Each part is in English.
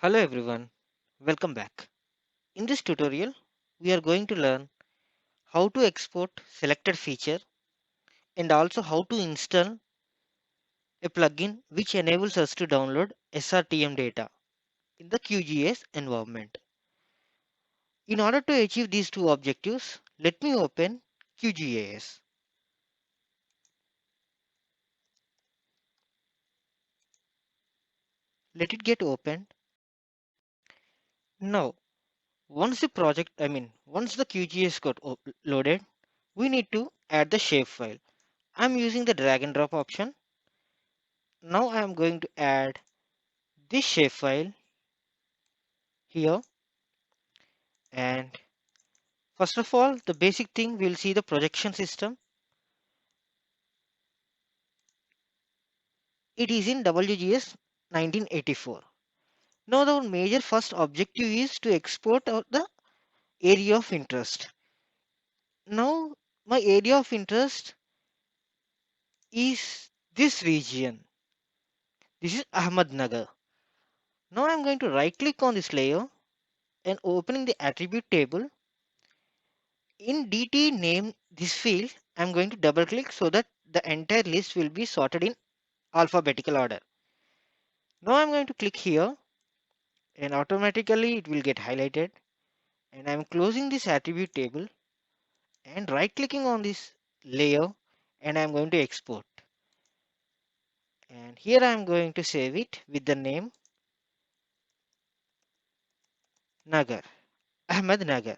Hello everyone, welcome back. In this tutorial, we are going to learn how to export selected feature and also how to install a plugin which enables us to download SRTM data in the QGIS environment. In order to achieve these two objectives, let me open QGIS. Let it get opened. Now, once the QGIS got loaded, we need to add the shapefile. I'm using the drag and drop option. Now I am going to add this shapefile here, and first of all, the basic thing, we'll see the projection system. It is in WGS 1984. Now the major first objective is to export out the area of interest. Now my area of interest is this region. This is Ahmednagar. Now I'm going to right click on this layer and opening the attribute table. In DT name this field, I'm going to double click so that the entire list will be sorted in alphabetical order. Now I'm going to click here and automatically it will get highlighted, and I'm closing this attribute table and right clicking on this layer, and I'm going to export, and here I'm going to save it with the name Nagar, Ahmed Nagar.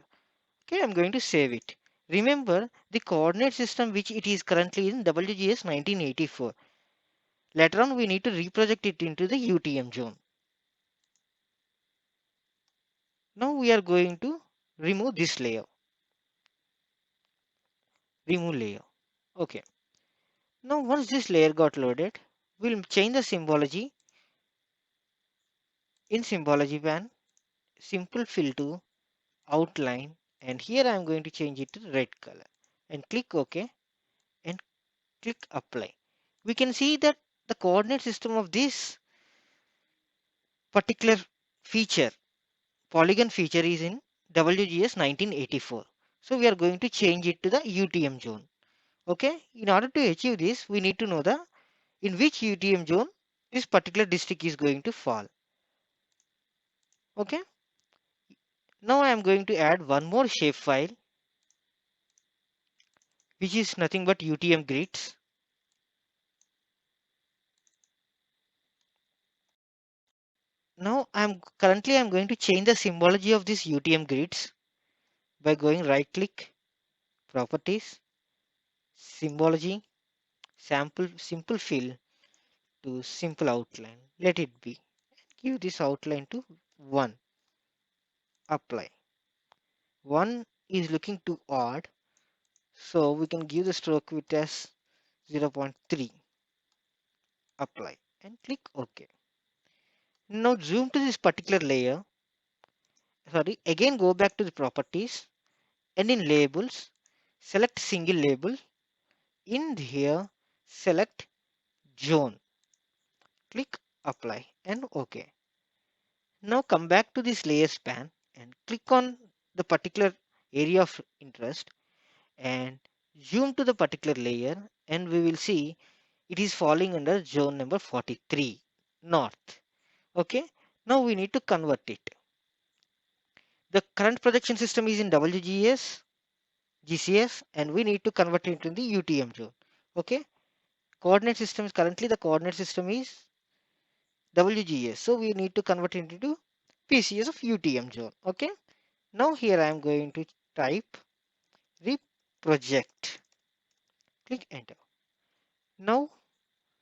Okay, I'm going to save it. Remember the coordinate system which it is currently in WGS 1984. Later on we need to reproject it into the UTM zone. Now we are going to remove this layer. Remove layer. Okay. Now once this layer got loaded, we'll change the symbology in symbology pan, simple fill to outline, and here I'm going to change it to red color and click OK and click apply. We can see that the coordinate system of this particular feature, polygon feature, is in WGS 1984. So we are going to change it to the UTM zone. Okay, in order to achieve this, we need to know the in which UTM zone this particular district is going to fall. Okay, now I am going to add one more shapefile which is nothing but UTM grids. Now I'm going to change the symbology of this UTM grids by going right click, properties, symbology, sample simple fill to simple outline. Let it be. Give this outline to 1. Apply. 1 is looking too odd, so we can give the stroke width as 0.3. Apply and click OK. Now zoom to this particular layer. Sorry, again go back to the properties, and in labels, select single label. In here, select zone. Click apply and OK. Now come back to this layer span and click on the particular area of interest and zoom to the particular layer, and we will see it is falling under zone number 43 north. Okay. Now we need to convert it. The current projection system is in WGS, GCS, and we need to convert it into the UTM zone. Okay. Coordinate system is currently the coordinate system is WGS. So we need to convert it into PCS of UTM zone. Okay. Now here I am going to type reproject. Click enter. Now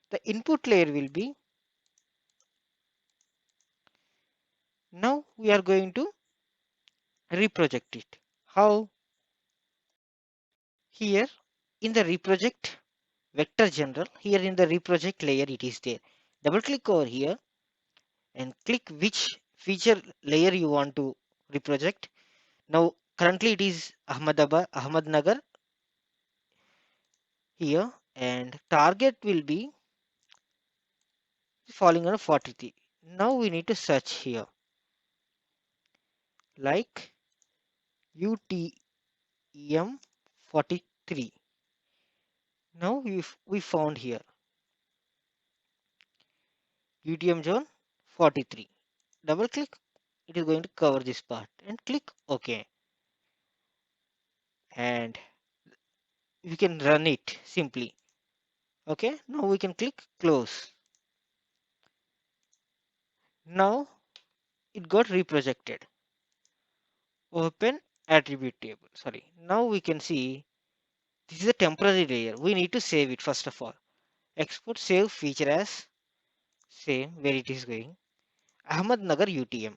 the input layer will be, now we are going to reproject it. How? Here in the reproject vector general, here in the reproject layer it is there. Double click over here and click which feature layer you want to reproject. Now currently it is Ahmednagar here, and target will be falling under 43. Now we need to search here. like UTM 43. Now we found here UTM zone 43. Double click, it is going to cover this part and click OK. And we can run it simply. Okay, now we can click close. Now it got reprojected. Open attribute table. Sorry. Now we can see this is a temporary layer. We need to save it first of all. Export save feature as same where it is going. Ahmednagar UTM.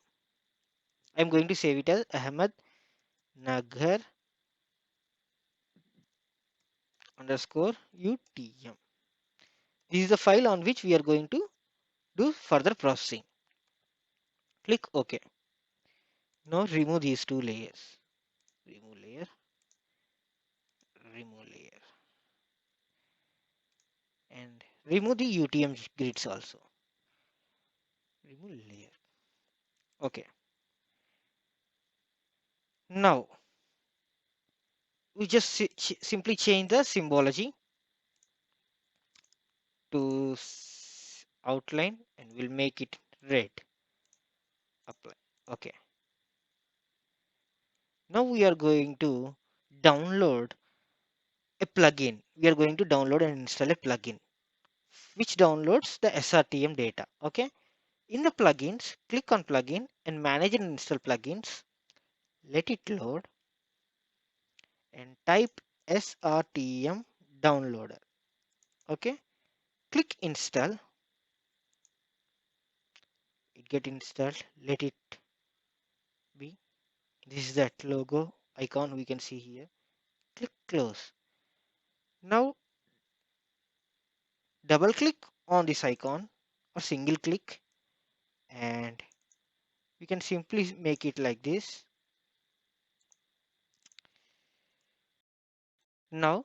I'm going to save it as Ahmednagar underscore UTM. This is the file on which we are going to do further processing. Click OK. Now remove these two layers. Remove layer. Remove layer. And remove the UTM grids also. Remove layer. Okay. Now we just simply change the symbology to outline and we'll make it red. Apply. Okay. Now we are going to download a plugin. We are going to download and install a plugin which downloads the SRTM data. Okay. In the plugins, click on plugin and manage and install plugins. Let it load and type SRTM downloader. Okay. Click install. It get installed. Let it be. This is that logo icon we can see here. Click close. Now double click on this icon or single click and we can simply make it like this. Now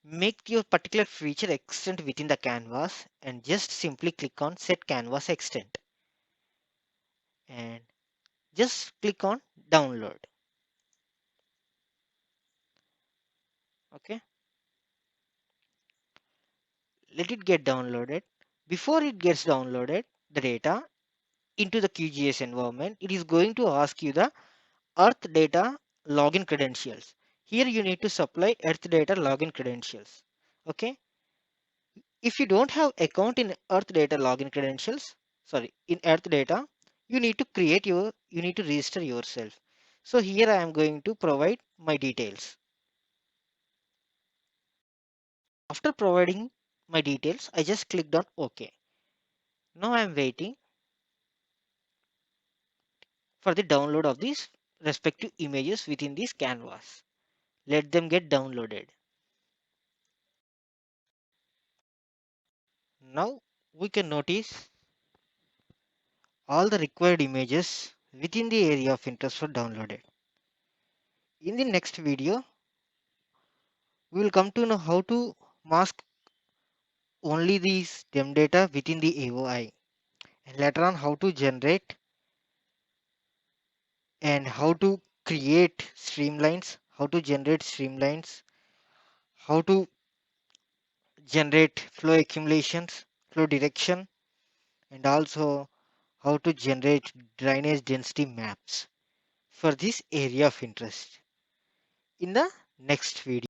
make your particular feature extent within the canvas and just simply click on set canvas extent and just click on download. Okay, let it get downloaded. Before it gets downloaded the data into the QGIS environment, it is going to ask you the earth data login credentials. Here you need to supply earth data login credentials. Okay, if you don't have account in earth data login credentials, sorry, in earth data, you need to you need to register yourself. So here I am going to provide my details. After providing my details, I just clicked on OK. Now I am waiting for the download of these respective images within this canvas. Let them get downloaded. Now we can notice all the required images within the area of interest were downloaded. In the next video, we will come to know how to mask only these STEM data within the AOI and later on how to generate and how to create streamlines, how to generate flow accumulations, flow direction, and also how to generate drainage density maps for this area of interest in the next video.